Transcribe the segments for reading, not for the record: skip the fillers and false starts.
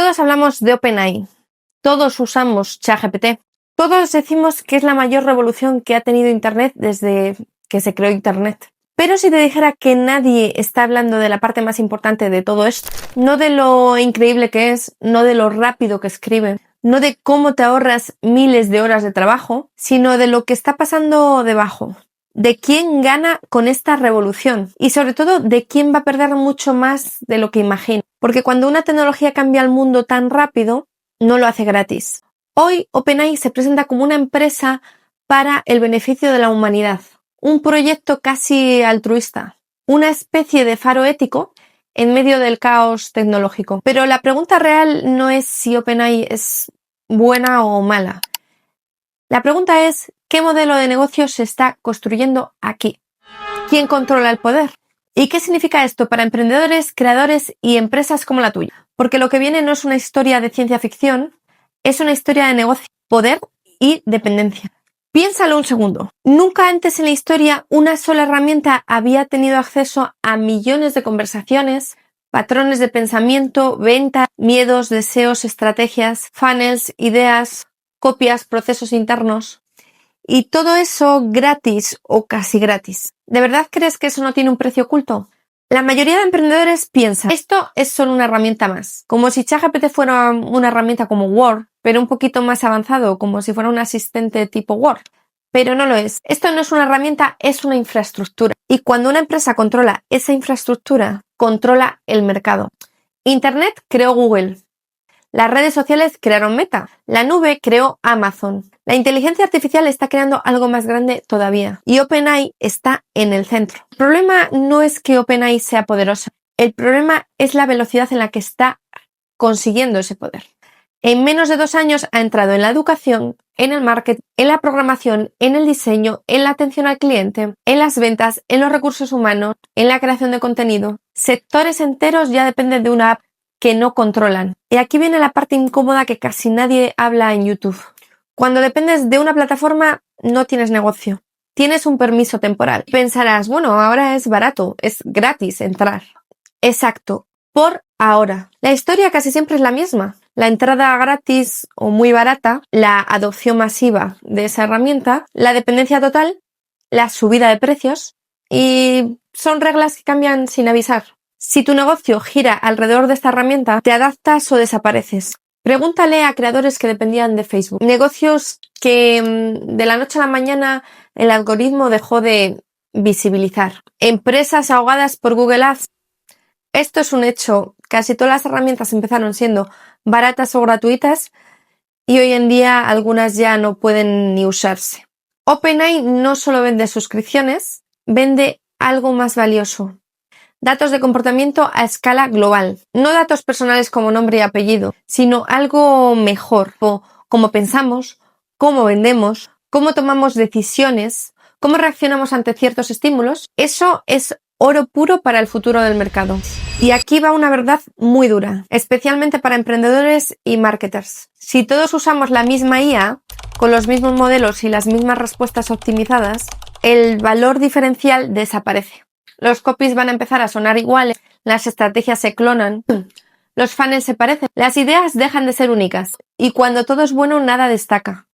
Todos hablamos de OpenAI, todos usamos ChatGPT, todos decimos que es la mayor revolución que ha tenido Internet desde que se creó Internet. Pero si te dijera que nadie está hablando de la parte más importante de todo esto, no de lo increíble que es, no de lo rápido que escribe, no de cómo te ahorras miles de horas de trabajo, sino de lo que está pasando debajo, de quién gana con esta revolución y sobre todo de quién va a perder mucho más de lo que imagina. Porque cuando una tecnología cambia el mundo tan rápido, no lo hace gratis. Hoy OpenAI se presenta como una empresa para el beneficio de la humanidad, un proyecto casi altruista, una especie de faro ético en medio del caos tecnológico. Pero la pregunta real no es si OpenAI es buena o mala. La pregunta es, ¿qué modelo de negocio se está construyendo aquí? ¿Quién controla el poder? ¿Y qué significa esto para emprendedores, creadores y empresas como la tuya? Porque lo que viene no es una historia de ciencia ficción, es una historia de negocio, poder y dependencia. Piénsalo un segundo. Nunca antes en la historia una sola herramienta había tenido acceso a millones de conversaciones, patrones de pensamiento, ventas, miedos, deseos, estrategias, funnels, ideas, copias, procesos internos. Y todo eso gratis o casi gratis. ¿De verdad crees que eso no tiene un precio oculto? La mayoría de emprendedores piensan, esto es solo una herramienta más, como si ChatGPT fuera una herramienta como Word, pero un poquito más avanzado, como si fuera un asistente tipo Word. Pero no lo es. Esto no es una herramienta, es una infraestructura. Y cuando una empresa controla esa infraestructura, controla el mercado. Internet creó Google. Las redes sociales crearon Meta, la nube creó Amazon. La inteligencia artificial está creando algo más grande todavía y OpenAI está en el centro. El problema no es que OpenAI sea poderosa, el problema es la velocidad en la que está consiguiendo ese poder. En menos de 2 años ha entrado en la educación, en el marketing, en la programación, en el diseño, en la atención al cliente, en las ventas, en los recursos humanos, en la creación de contenido. Sectores enteros ya dependen de una app que no controlan. Y aquí viene la parte incómoda que casi nadie habla en YouTube. Cuando dependes de una plataforma, no tienes negocio. Tienes un permiso temporal. Pensarás, bueno, ahora es barato, es gratis entrar. Exacto, por ahora. La historia casi siempre es la misma. La entrada gratis o muy barata, la adopción masiva de esa herramienta, la dependencia total, la subida de precios y son reglas que cambian sin avisar. Si tu negocio gira alrededor de esta herramienta, te adaptas o desapareces. Pregúntale a creadores que dependían de Facebook. Negocios que de la noche a la mañana el algoritmo dejó de visibilizar. Empresas ahogadas por Google Ads. Esto es un hecho. Casi todas las herramientas empezaron siendo baratas o gratuitas y hoy en día algunas ya no pueden ni usarse. OpenAI no solo vende suscripciones, vende algo más valioso. Datos de comportamiento a escala global. No datos personales como nombre y apellido, sino algo mejor, o cómo pensamos, cómo vendemos, cómo tomamos decisiones, cómo reaccionamos ante ciertos estímulos. Eso es oro puro para el futuro del mercado. Y aquí va una verdad muy dura, especialmente para emprendedores y marketers. Si todos usamos la misma IA, con los mismos modelos y las mismas respuestas optimizadas, el valor diferencial desaparece. Los copies van a empezar a sonar iguales, las estrategias se clonan, los funnels se parecen, las ideas dejan de ser únicas y cuando todo es bueno nada destaca.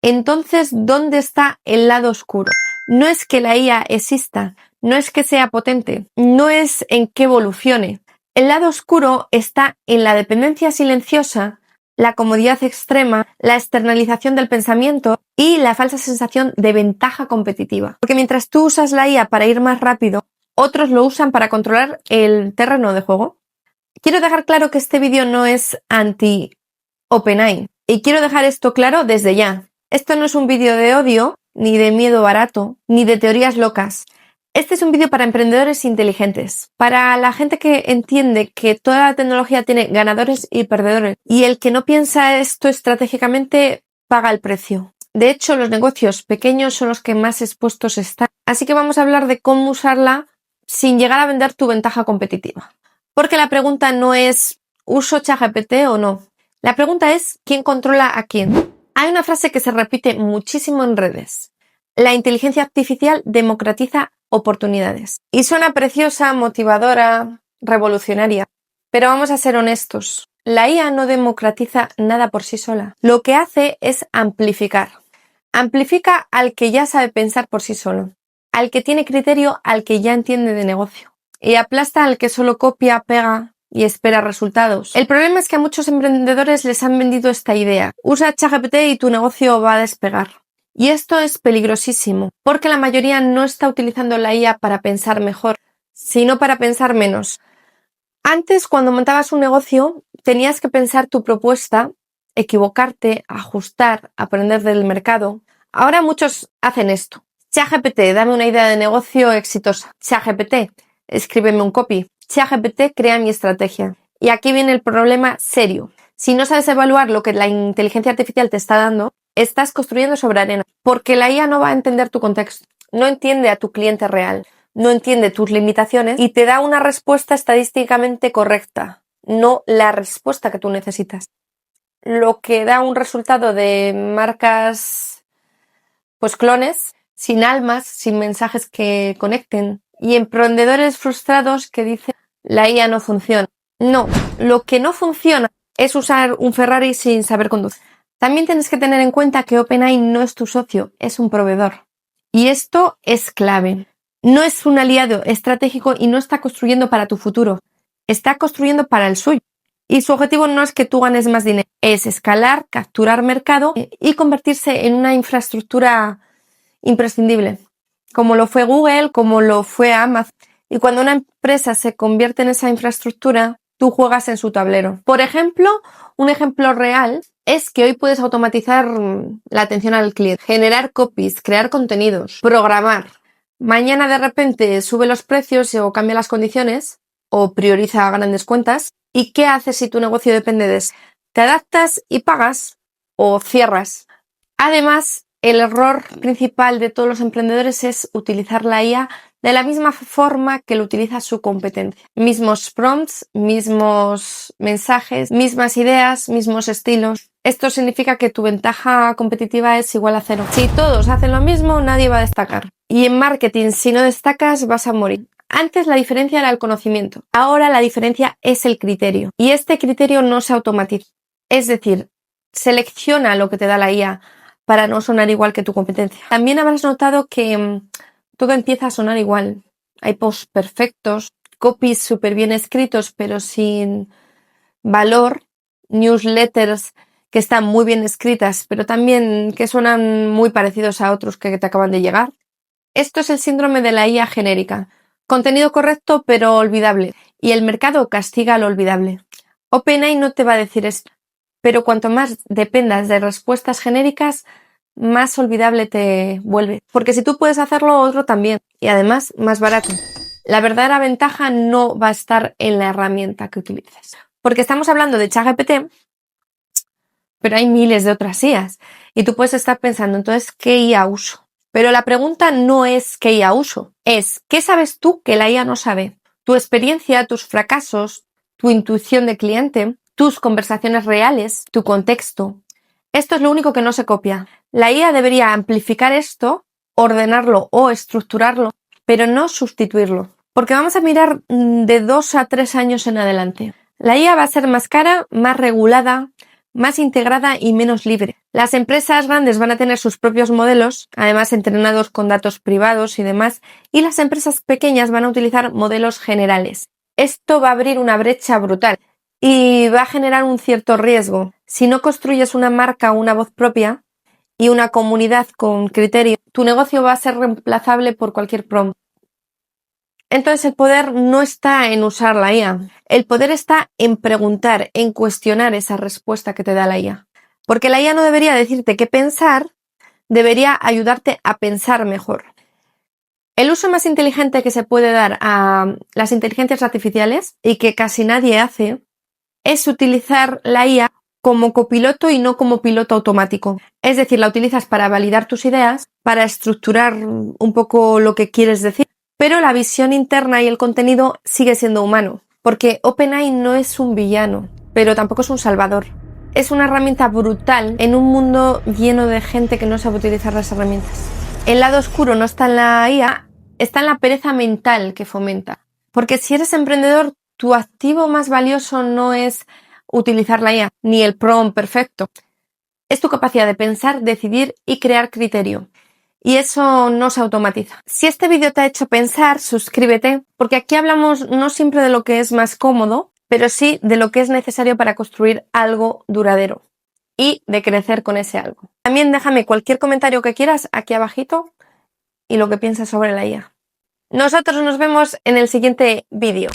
Entonces, ¿dónde está el lado oscuro? No es que la IA exista, no es que sea potente, no es en que evolucione. El lado oscuro está en la dependencia silenciosa, la comodidad extrema, la externalización del pensamiento y la falsa sensación de ventaja competitiva. Porque mientras tú usas la IA para ir más rápido, otros lo usan para controlar el terreno de juego. Quiero dejar claro que este vídeo no es anti-OpenAI. Y quiero dejar esto claro desde ya. Esto no es un vídeo de odio, ni de miedo barato, ni de teorías locas. Este es un vídeo para emprendedores inteligentes, para la gente que entiende que toda la tecnología tiene ganadores y perdedores. Y el que no piensa esto estratégicamente paga el precio. De hecho, los negocios pequeños son los que más expuestos están. Así que vamos a hablar de cómo usarla sin llegar a vender tu ventaja competitiva. Porque la pregunta no es ¿uso ChatGPT o no? La pregunta es ¿quién controla a quién? Hay una frase que se repite muchísimo en redes. La inteligencia artificial democratiza oportunidades. Y suena preciosa, motivadora, revolucionaria. Pero vamos a ser honestos. La IA no democratiza nada por sí sola. Lo que hace es amplificar. Amplifica al que ya sabe pensar por sí solo, al que tiene criterio, al que ya entiende de negocio, y aplasta al que solo copia, pega y espera resultados. El problema es que a muchos emprendedores les han vendido esta idea: usa ChatGPT y tu negocio va a despegar. Y esto es peligrosísimo, porque la mayoría no está utilizando la IA para pensar mejor, sino para pensar menos. Antes, cuando montabas un negocio, tenías que pensar tu propuesta, equivocarte, ajustar, aprender del mercado. Ahora muchos hacen esto. ChatGPT, dame una idea de negocio exitosa. ChatGPT, escríbeme un copy. ChatGPT, crea mi estrategia. Y aquí viene el problema serio. Si no sabes evaluar lo que la inteligencia artificial te está dando, estás construyendo sobre arena, porque la IA no va a entender tu contexto, no entiende a tu cliente real, no entiende tus limitaciones y te da una respuesta estadísticamente correcta, no la respuesta que tú necesitas. Lo que da un resultado de marcas, pues clones, sin almas, sin mensajes que conecten, y emprendedores frustrados que dicen la IA no funciona. No, lo que no funciona es usar un Ferrari sin saber conducir. También tienes que tener en cuenta que OpenAI no es tu socio, es un proveedor. Y esto es clave. No es un aliado estratégico y no está construyendo para tu futuro, está construyendo para el suyo. Y su objetivo no es que tú ganes más dinero, es escalar, capturar mercado y convertirse en una infraestructura imprescindible, como lo fue Google, como lo fue Amazon. Y cuando una empresa se convierte en esa infraestructura, tú juegas en su tablero. Por ejemplo, un ejemplo real es que hoy puedes automatizar la atención al cliente, generar copies, crear contenidos, programar. Mañana de repente sube los precios o cambia las condiciones o prioriza grandes cuentas. ¿Y qué haces si tu negocio depende de eso? ¿Te adaptas y pagas o cierras? Además, el error principal de todos los emprendedores es utilizar la IA de la misma forma que lo utiliza su competencia. Mismos prompts, mismos mensajes, mismas ideas, mismos estilos. Esto significa que tu ventaja competitiva es igual a cero. Si todos hacen lo mismo, nadie va a destacar. Y en marketing, si no destacas, vas a morir. Antes la diferencia era el conocimiento. Ahora la diferencia es el criterio. Y este criterio no se automatiza. Es decir, selecciona lo que te da la IA para no sonar igual que tu competencia. También habrás notado que todo empieza a sonar igual. Hay posts perfectos, copies súper bien escritos pero sin valor, newsletters que están muy bien escritas pero también que suenan muy parecidos a otros que te acaban de llegar. Esto es el síndrome de la IA genérica. Contenido correcto pero olvidable. Y el mercado castiga lo olvidable. OpenAI no te va a decir esto, pero cuanto más dependas de respuestas genéricas, más olvidable te vuelve. Porque si tú puedes hacerlo, otro también. Y además, más barato. La verdadera ventaja no va a estar en la herramienta que utilices. Porque estamos hablando de ChatGPT, pero hay miles de otras IAs. Y tú puedes estar pensando, entonces, ¿qué IA uso? Pero la pregunta no es ¿qué IA uso? Es ¿qué sabes tú que la IA no sabe? Tu experiencia, tus fracasos, tu intuición de cliente, tus conversaciones reales, tu contexto. Esto es lo único que no se copia. La IA debería amplificar esto, ordenarlo o estructurarlo, pero no sustituirlo. Porque vamos a mirar de 2 a 3 años en adelante. La IA va a ser más cara, más regulada, más integrada y menos libre. Las empresas grandes van a tener sus propios modelos, además entrenados con datos privados y demás, y las empresas pequeñas van a utilizar modelos generales. Esto va a abrir una brecha brutal y va a generar un cierto riesgo. Si no construyes una marca o una voz propia y una comunidad con criterio, tu negocio va a ser reemplazable por cualquier prompt. Entonces el poder no está en usar la IA, el poder está en preguntar, en cuestionar esa respuesta que te da la IA. Porque la IA no debería decirte qué pensar, debería ayudarte a pensar mejor. El uso más inteligente que se puede dar a las inteligencias artificiales y que casi nadie hace es utilizar la IA como copiloto y no como piloto automático. Es decir, la utilizas para validar tus ideas, para estructurar un poco lo que quieres decir, pero la visión interna y el contenido sigue siendo humano, porque OpenAI no es un villano, pero tampoco es un salvador. Es una herramienta brutal en un mundo lleno de gente que no sabe utilizar las herramientas. El lado oscuro no está en la IA, está en la pereza mental que fomenta. Porque si eres emprendedor, tu activo más valioso no es utilizar la IA, ni el prompt perfecto. Es tu capacidad de pensar, decidir y crear criterio. Y eso no se automatiza. Si este vídeo te ha hecho pensar, suscríbete, porque aquí hablamos no siempre de lo que es más cómodo, pero sí de lo que es necesario para construir algo duradero y de crecer con ese algo. También déjame cualquier comentario que quieras aquí abajito y lo que piensas sobre la IA. Nosotros nos vemos en el siguiente vídeo.